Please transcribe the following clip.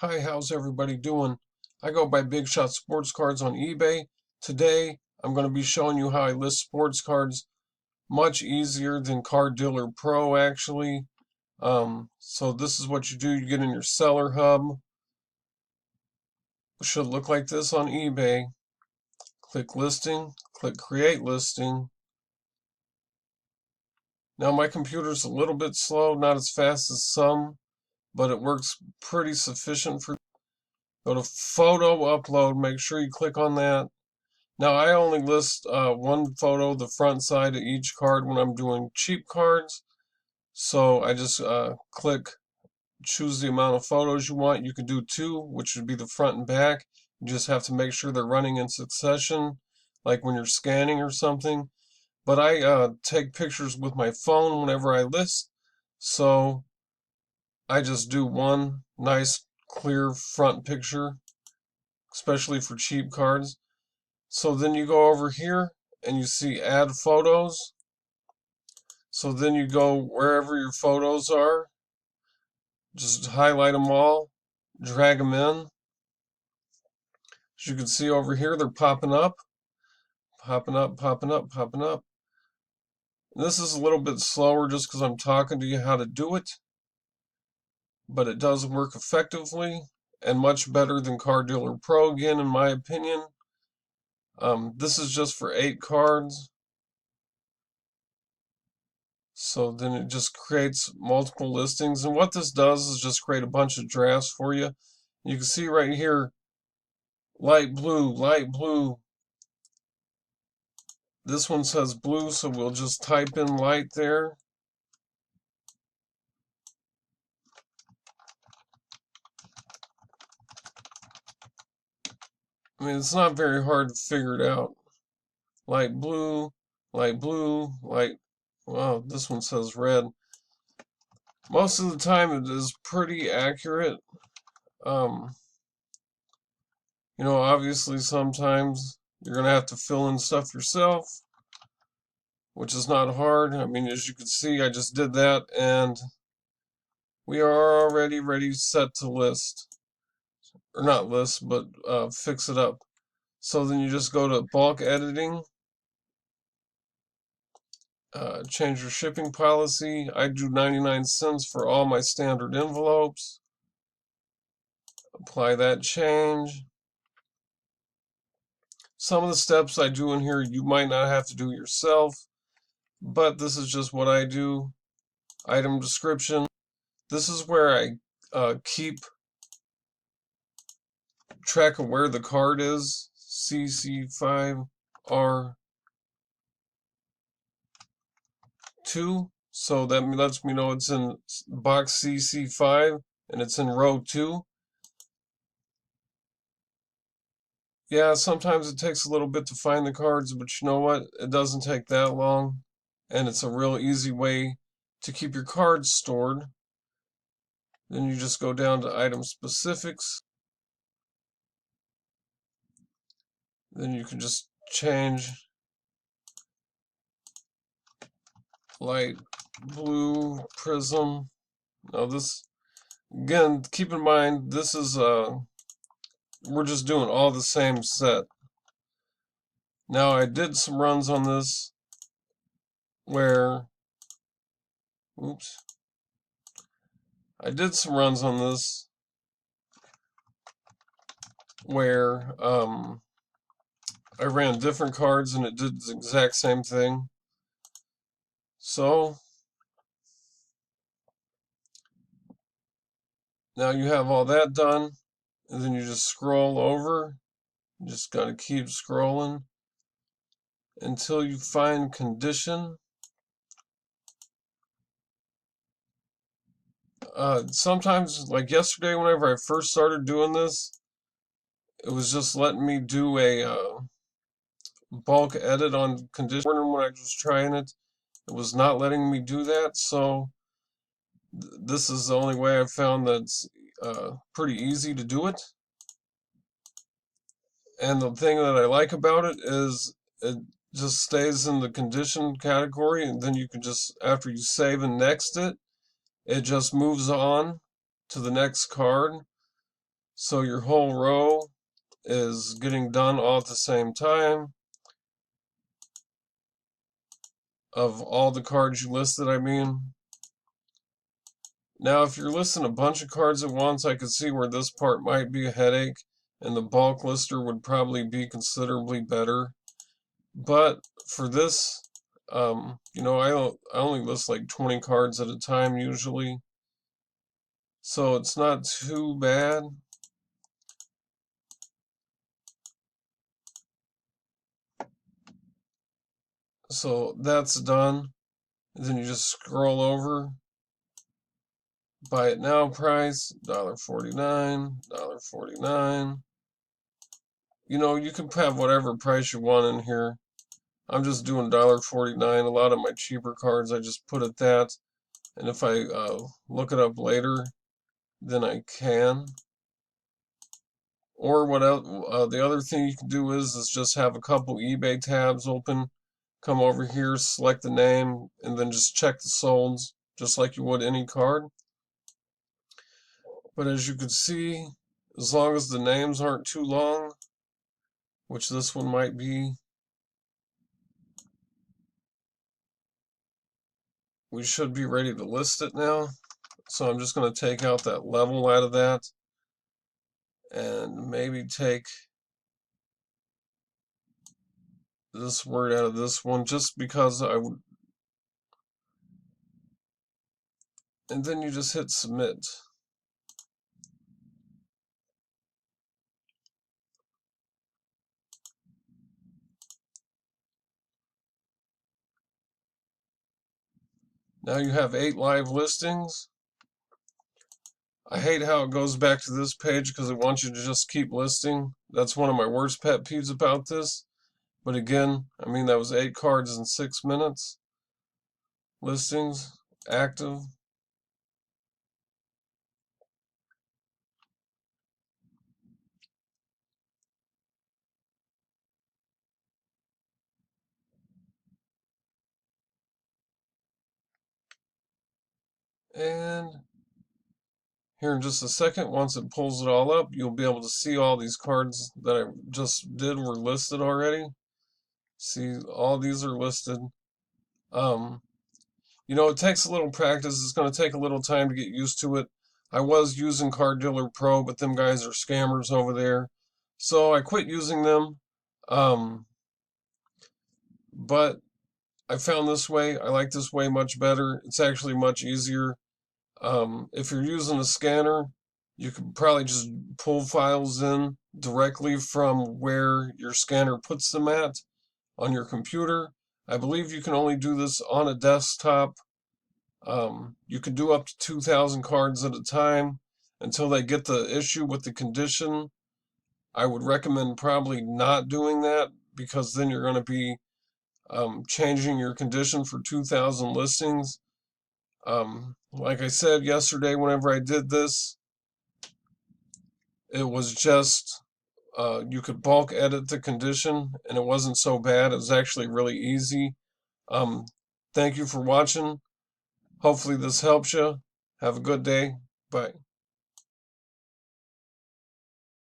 Hi, how's everybody doing? I go by Big Shot Sports Cards on eBay. Today, I'm going to be showing you how I list sports cards much easier than Card Dealer Pro, actually. So this is what you do. You get in your seller hub. It should look like this on eBay. Click Listing, click Create Listing. Now my computer's a little bit slow, not as fast as some, but it works pretty sufficient for. Go to Photo Upload, make sure you click on that. Now I only list one photo, the front side of each card when I'm doing cheap cards. So I just click, choose the amount of photos you want. You can do two, which would be the front and back. You just have to make sure they're running in succession, like when you're scanning or something. But I take pictures with my phone whenever I list, so I just do one nice clear front picture, especially for cheap cards. So then you go over here and you see add photos. So then you go wherever your photos are, just highlight them all, drag them in. As you can see over here, they're popping up, popping up, popping up, popping up. This is a little bit slower just because I'm talking to you how to do it, but it does work effectively and much better than Card Dealer Pro, again, in my opinion. This is just for 8 cards. So then it just creates multiple listings. And what this does is just create a bunch of drafts for you. You can see right here, light blue, light blue. This one says blue, so we'll just type in light there. I mean, it's not very hard to figure it out. Light blue, light blue, light. Wow, this one says red. Most of the time it is pretty accurate. Um, obviously sometimes you're going to have to fill in stuff yourself, which is not hard. I mean, as you can see, I just did that, and we are already ready, set to list. Or not list, but fix it up. So then you just go to bulk editing, change your shipping policy. I do 99 cents for all my standard envelopes. Apply that change. Some of the steps I do in here you might not have to do yourself, but this is just what I do. Item description. This is where I keep track of where the card is. CC5R2. So that lets me know it's in box CC5 and it's in row 2. Yeah, sometimes it takes a little bit to find the cards, but you know what? It doesn't take that long, and it's a real easy way to keep your cards stored. Then you just go down to item specifics. Then you can just change light blue prism. Now this, again, keep in mind, this is we're just doing all the same set. Now I did some runs on this where, oops, I did some runs on this where I ran different cards and it did the exact same thing. So now you have all that done, and then you just scroll over. You just got to keep scrolling until you find condition. Sometimes, like yesterday, whenever I first started doing this, it was just letting me do a bulk edit on condition when I was trying it. It was not letting me do that, so this is the only way I've found that's pretty easy to do it. And the thing that I like about it is it just stays in the condition category, and then you can just, after you save and next it, it just moves on to the next card. So your whole row is getting done all at the same time of all the cards you listed, I mean. Now, if you're listing a bunch of cards at once, I could see where this part might be a headache, and the bulk lister would probably be considerably better. But for this, I only list like 20 cards at a time usually, so it's not too bad. So that's done. And then you just scroll over. Buy it now price, $1.49, $1.49. You can have whatever price you want in here. I'm just doing $1.49. A lot of my cheaper cards, I just put at that. And if I look it up later, then I can. Or what else? The other thing you can do is just have a couple eBay tabs open. Come over here, select the name, and then just check the solds, just like you would any card. But as you can see, as long as the names aren't too long, which this one might be, we should be ready to list it now. So I'm just going to take out that level out of that and maybe take this word out of this one just because I would. And then you just hit submit. Now you have 8 live listings. I hate how it goes back to this page because it wants you to just keep listing. That's one of my worst pet peeves about this. But again, I mean, that was 8 cards in 6 minutes. Listings, active. And here in just a second, once it pulls it all up, you'll be able to see all these cards that I just did were listed already. See, all these are listed. It takes a little practice. It's going to take a little time to get used to it. I was using Card Dealer Pro, but them guys are scammers over there. So I quit using them. But I found this way. I like this way much better. It's actually much easier. If you're using a scanner, you could probably just pull files in directly from where your scanner puts them at on your computer. I believe you can only do this on a desktop. You can do up to 2,000 cards at a time until they get the issue with the condition. I would recommend probably not doing that because then you're going to be changing your condition for 2,000 listings. Like I said yesterday, whenever I did this, it was just you could bulk edit the condition and it wasn't so bad. It was actually really easy. Thank you for watching. Hopefully this helps you. Have a good day. Bye.